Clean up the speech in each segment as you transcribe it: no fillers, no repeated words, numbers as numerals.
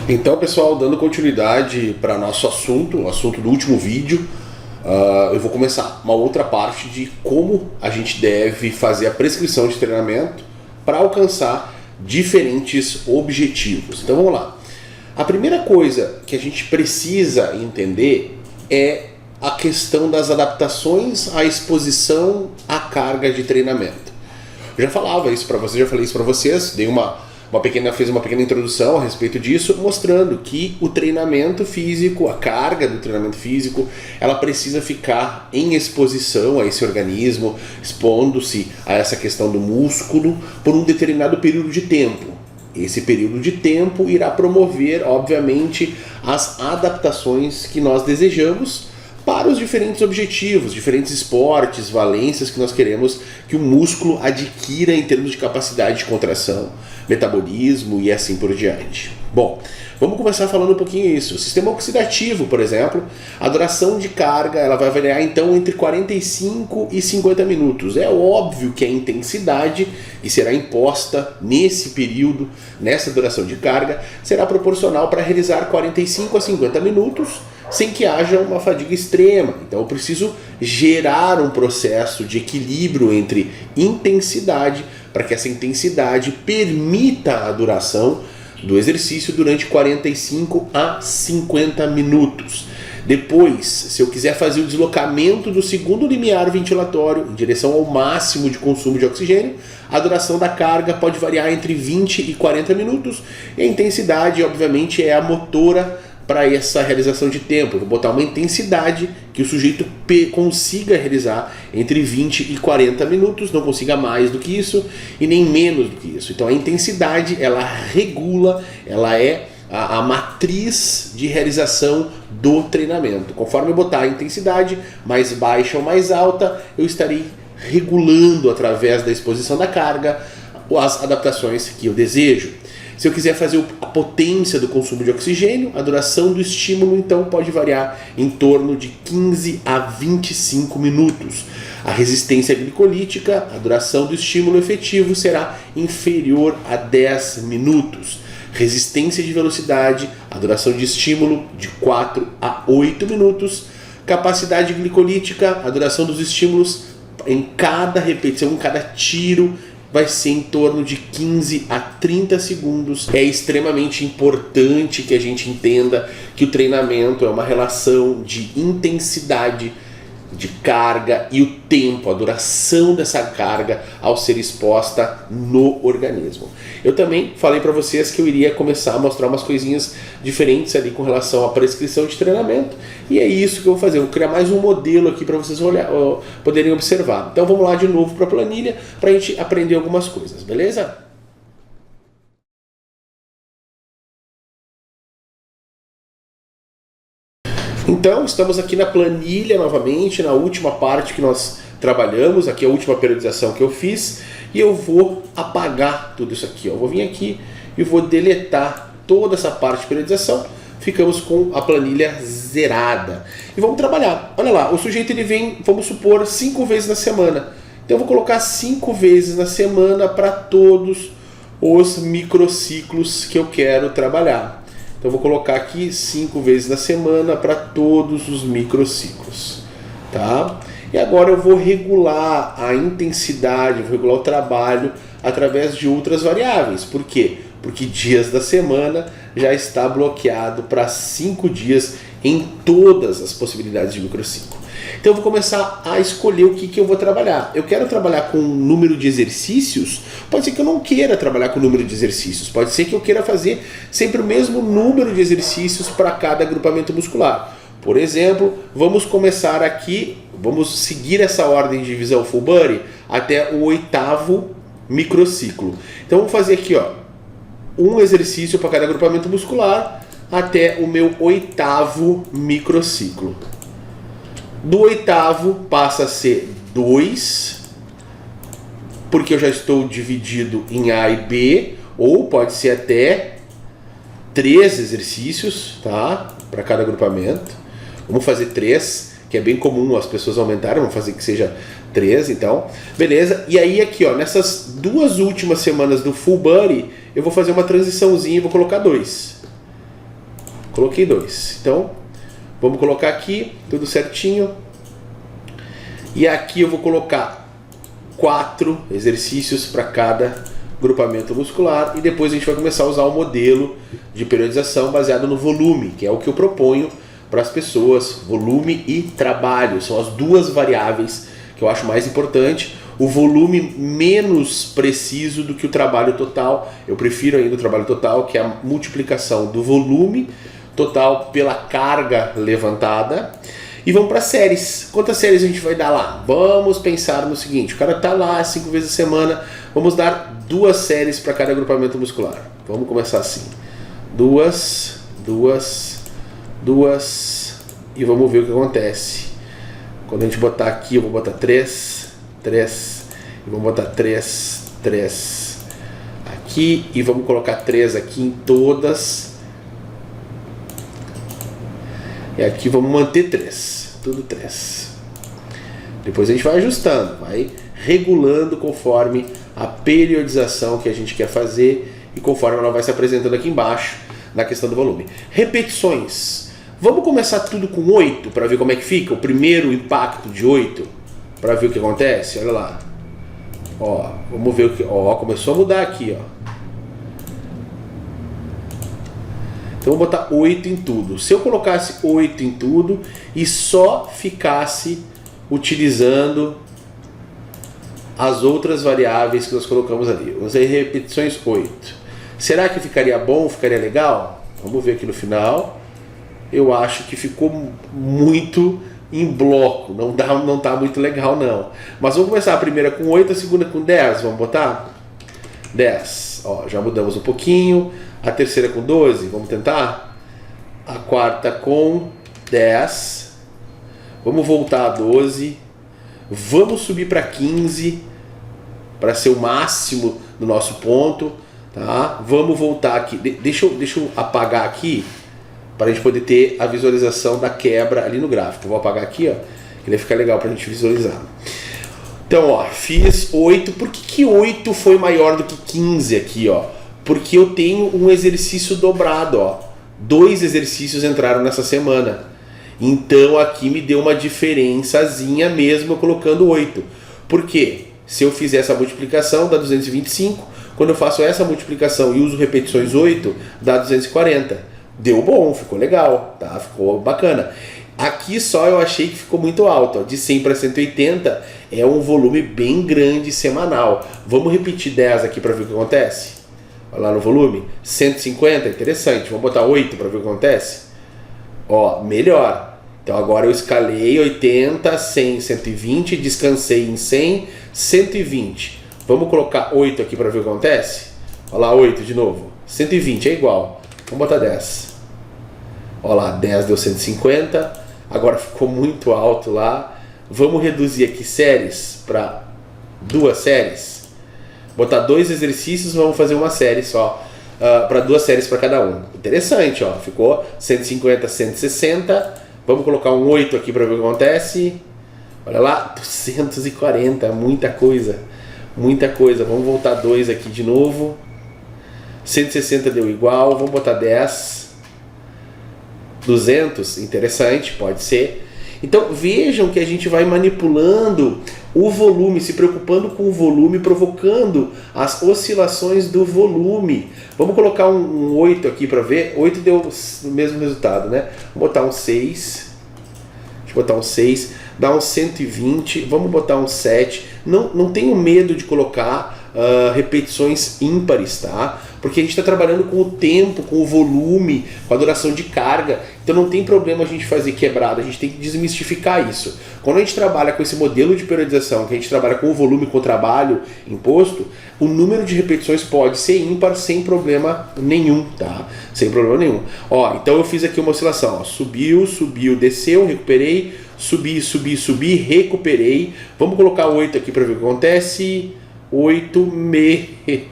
Então, pessoal, dando continuidade para nosso assunto, o assunto do último vídeo, eu vou começar uma outra parte de como a gente deve fazer a prescrição de treinamento para alcançar diferentes objetivos. Então vamos lá. A primeira coisa que a gente precisa entender é a questão das adaptações à exposição à carga de treinamento. Eu já falava isso para vocês, já falei isso para vocês, fiz uma pequena introdução a respeito disso, mostrando que o treinamento físico, a carga do treinamento físico, ela precisa ficar em exposição a esse organismo, expondo-se a essa questão do músculo por um determinado período de tempo. Esse período de tempo irá promover, obviamente, as adaptações que nós desejamos para os diferentes objetivos, diferentes esportes, valências que nós queremos que o músculo adquira em termos de capacidade de contração, metabolismo e assim por diante. Bom, vamos começar falando um pouquinho isso. O sistema oxidativo, por exemplo, a duração de carga ela vai variar então entre 45 e 50 minutos. É óbvio que a intensidade que será imposta nesse período, nessa duração de carga, será proporcional para realizar 45 a 50 minutos sem que haja uma fadiga extrema. Então eu preciso gerar um processo de equilíbrio entre intensidade para que essa intensidade permita a duração do exercício durante 45 a 50 minutos. Depois, se eu quiser fazer o deslocamento do segundo limiar ventilatório em direção ao máximo de consumo de oxigênio, a duração da carga pode variar entre 20 e 40 minutos e a intensidade, obviamente, é a motora para essa realização de tempo. Eu vou botar uma intensidade que o sujeito consiga realizar entre 20 e 40 minutos, não consiga mais do que isso e nem menos do que isso. Então a intensidade, ela regula, ela é a matriz de realização do treinamento. Conforme eu botar a intensidade mais baixa ou mais alta, eu estarei regulando através da exposição da carga as adaptações que eu desejo. Se eu quiser fazer a potência do consumo de oxigênio, a duração do estímulo então pode variar em torno de 15 a 25 minutos. A resistência glicolítica, a duração do estímulo efetivo será inferior a 10 minutos. Resistência de velocidade, a duração de estímulo de 4 a 8 minutos. Capacidade glicolítica, a duração dos estímulos em cada repetição, em cada tiro, vai ser em torno de 15 a 30 segundos. É extremamente importante que a gente entenda que o treinamento é uma relação de intensidade, de carga e o tempo, a duração dessa carga ao ser exposta no organismo. Eu também falei para vocês que eu iria começar a mostrar umas coisinhas diferentes ali com relação à prescrição de treinamento e é isso que eu vou fazer. Eu vou criar mais um modelo aqui para vocês poderem observar. Então vamos lá de novo para a planilha para a gente aprender algumas coisas, beleza? Então, estamos aqui na planilha novamente, na última parte que nós trabalhamos, aqui é a última periodização que eu fiz, e eu vou apagar tudo isso aqui. Eu vou vir aqui e vou deletar toda essa parte de periodização, ficamos com a planilha zerada. E vamos trabalhar. Olha lá, o sujeito ele vem, vamos supor, 5 vezes na semana. Então eu vou colocar 5 vezes na semana para todos os microciclos que eu quero trabalhar. Então eu vou colocar aqui 5 vezes na semana para todos os microciclos, tá? E agora eu vou regular a intensidade, vou regular o trabalho através de outras variáveis. Por quê? Porque dias da semana já está bloqueado para 5 dias em todas as possibilidades de microciclo. Então eu vou começar a escolher o que eu vou trabalhar. Eu quero trabalhar com um número de exercícios? Pode ser que eu não queira trabalhar com o número de exercícios. Pode ser que eu queira fazer sempre o mesmo número de exercícios para cada agrupamento muscular. Por exemplo, vamos começar aqui, vamos seguir essa ordem de divisão full body até o 8º microciclo. Então vamos fazer aqui, ó, um exercício para cada agrupamento muscular até o meu 8º microciclo. Do 8º passa a ser 2, porque eu já estou dividido em A e B, ou pode ser até 3 exercícios, tá? Para cada agrupamento. Vamos fazer 3, que é bem comum as pessoas aumentarem, vamos fazer que seja 3, então. Beleza? E aí aqui, ó, nessas 2 últimas semanas do full body, eu vou fazer uma transiçãozinha e vou colocar 2. Coloquei 2. Então, vamos colocar aqui, tudo certinho. E aqui eu vou colocar 4 exercícios para cada grupamento muscular. E depois a gente vai começar a usar o modelo de periodização baseado no volume, que é o que eu proponho para as pessoas. Volume e trabalho são as duas variáveis que eu acho mais importante. O volume menos preciso do que o trabalho total. Eu prefiro ainda o trabalho total, que é a multiplicação do volume total pela carga levantada. E vamos para séries. Quantas séries a gente vai dar lá? Vamos pensar no seguinte: o cara está lá 5 vezes a semana. Vamos dar 2 séries para cada agrupamento muscular. Vamos começar assim: 2, 2, 2. E vamos ver o que acontece. Quando a gente botar aqui, eu vou botar 3, 3. E vamos botar 3, 3 aqui. E vamos colocar 3 aqui em todas. E aqui vamos manter 3. Tudo 3. Depois a gente vai ajustando, vai regulando conforme a periodização que a gente quer fazer e conforme ela vai se apresentando aqui embaixo na questão do volume. Repetições. Vamos começar tudo com 8 para ver como é que fica. O primeiro impacto de 8 para ver o que acontece. Olha lá. Ó, vamos ver o que. Ó, começou a mudar aqui, ó. Então vou botar 8 em tudo. Se eu colocasse 8 em tudo e só ficasse utilizando as outras variáveis que nós colocamos ali. Usei repetições 8. Será que ficaria bom? Ficaria legal? Vamos ver aqui no final. Eu acho que ficou muito em bloco. Não tá muito legal não. Mas vamos começar a primeira com 8, a segunda com 10. Vamos botar? 10. Ó, já mudamos um pouquinho. A terceira com 12, vamos tentar? A quarta com 10. Vamos voltar a 12. Vamos subir para 15, para ser o máximo do nosso ponto. Tá? Vamos voltar aqui. Deixa eu apagar aqui, para a gente poder ter a visualização da quebra ali no gráfico. Eu vou apagar aqui, ó, que vai ficar legal para a gente visualizar. Então, ó, fiz 8. Por que 8 foi maior do que 15 aqui, ó? Porque eu tenho um exercício dobrado, ó. 2 exercícios entraram nessa semana. Então aqui me deu uma diferençazinha mesmo eu colocando 8. Por quê? Se eu fizer essa multiplicação dá 225. Quando eu faço essa multiplicação e uso repetições 8, dá 240. Deu bom, ficou legal, tá? Ficou bacana. Aqui só eu achei que ficou muito alto, ó. De 100 para 180 é um volume bem grande semanal. Vamos repetir 10 aqui para ver o que acontece? Olha lá no volume, 150, interessante. Vamos botar 8 para ver o que acontece? Ó, melhor. Então agora eu escalei 80, 100, 120, descansei em 100, 120. Vamos colocar 8 aqui para ver o que acontece? Olha lá, 8 de novo. 120 é igual. Vamos botar 10. Olha lá, 10 deu 150. Agora ficou muito alto lá. Vamos reduzir aqui séries para 2 séries. Botar 2 exercícios, vamos fazer uma série só, para 2 séries para cada um. Interessante, ó, ficou 150, 160. Vamos colocar um 8 aqui para ver o que acontece. Olha lá, 240, muita coisa, muita coisa. Vamos voltar 2 aqui de novo. 160 deu igual, vamos botar 10. 200, interessante, pode ser. Então vejam que a gente vai manipulando o volume, se preocupando com o volume, provocando as oscilações do volume. Vamos colocar um 8 aqui para ver. 8 deu o mesmo resultado, né? Vamos botar um 6. Deixa eu botar um 6. Dá um 120. Vamos botar um 7. Não tenho medo de colocar repetições ímpares, tá? Porque a gente está trabalhando com o tempo, com o volume, com a duração de carga. Então não tem problema a gente fazer quebrada, a gente tem que desmistificar isso. Quando a gente trabalha com esse modelo de periodização, que a gente trabalha com o volume, com o trabalho imposto, o número de repetições pode ser ímpar sem problema nenhum, tá? Sem problema nenhum. Ó, então eu fiz aqui uma oscilação, ó. Subiu, subiu, desceu, recuperei, subi, subi, subi, recuperei. Vamos colocar 8 aqui para ver o que acontece. 8, meu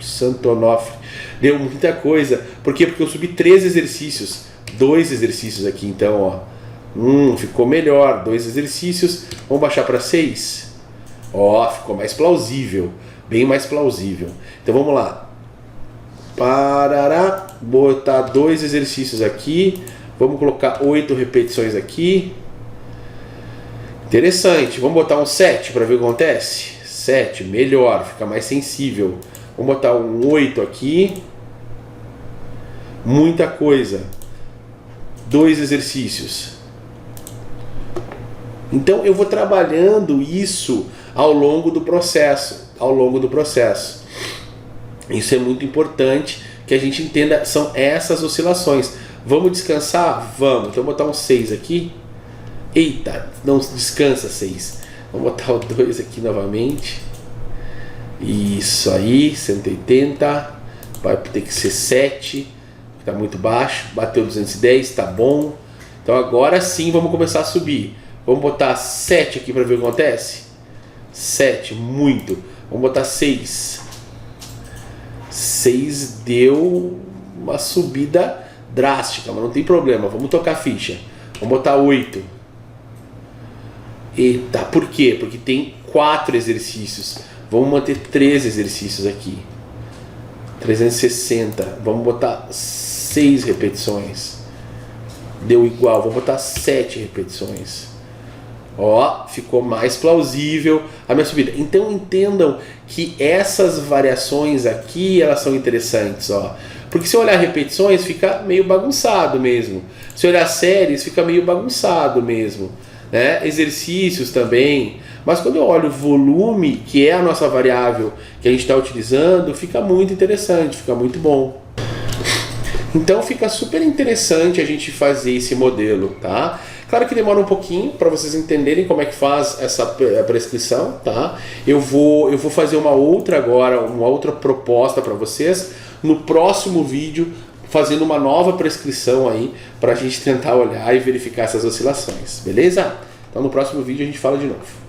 santo onofre. Deu muita coisa. Por quê? Porque eu subi 3 exercícios. 2 exercícios aqui, então, ó. Ficou melhor. 2 exercícios. Vamos baixar para 6. Ó, ficou mais plausível. Bem mais plausível. Então vamos lá. Parará. Botar 2 exercícios aqui. Vamos colocar 8 repetições aqui. Interessante. Vamos botar um 7 para ver o que acontece. 7, melhor, fica mais sensível. Vamos botar um 8 aqui. Muita coisa. 2 exercícios. Então eu vou trabalhando isso ao longo do processo. Isso é muito importante que a gente entenda, são essas oscilações. Vamos descansar? Vamos. Então eu vou botar um 6 aqui. Eita, não descansa 6. Vamos botar o 2 aqui novamente. Isso aí, 180. Vai ter que ser 7. Está muito baixo. Bateu 210, tá bom. Então agora sim vamos começar a subir. Vamos botar 7 aqui para ver o que acontece. 7, muito. Vamos botar 6. 6 deu uma subida drástica, mas não tem problema. Vamos tocar a ficha. Vamos botar 8. Eita, por quê? Porque tem 4 exercícios. Vamos manter 3 exercícios aqui. 360. Vamos botar 6 repetições. Deu igual. Vamos botar 7 repetições. Ó, ficou mais plausível a minha subida. Então entendam que essas variações aqui, elas são interessantes, ó. Porque se eu olhar repetições, fica meio bagunçado mesmo. Se eu olhar séries, fica meio bagunçado mesmo, né? Exercícios também. Mas quando eu olho o volume, que é a nossa variável que a gente está utilizando, fica muito interessante, fica muito bom. Então fica super interessante a gente fazer esse modelo, tá? Claro que demora um pouquinho para vocês entenderem como é que faz essa prescrição, tá? Eu vou fazer uma outra proposta para vocês no próximo vídeo, fazendo uma nova prescrição aí para a gente tentar olhar e verificar essas oscilações, beleza? Então no próximo vídeo a gente fala de novo.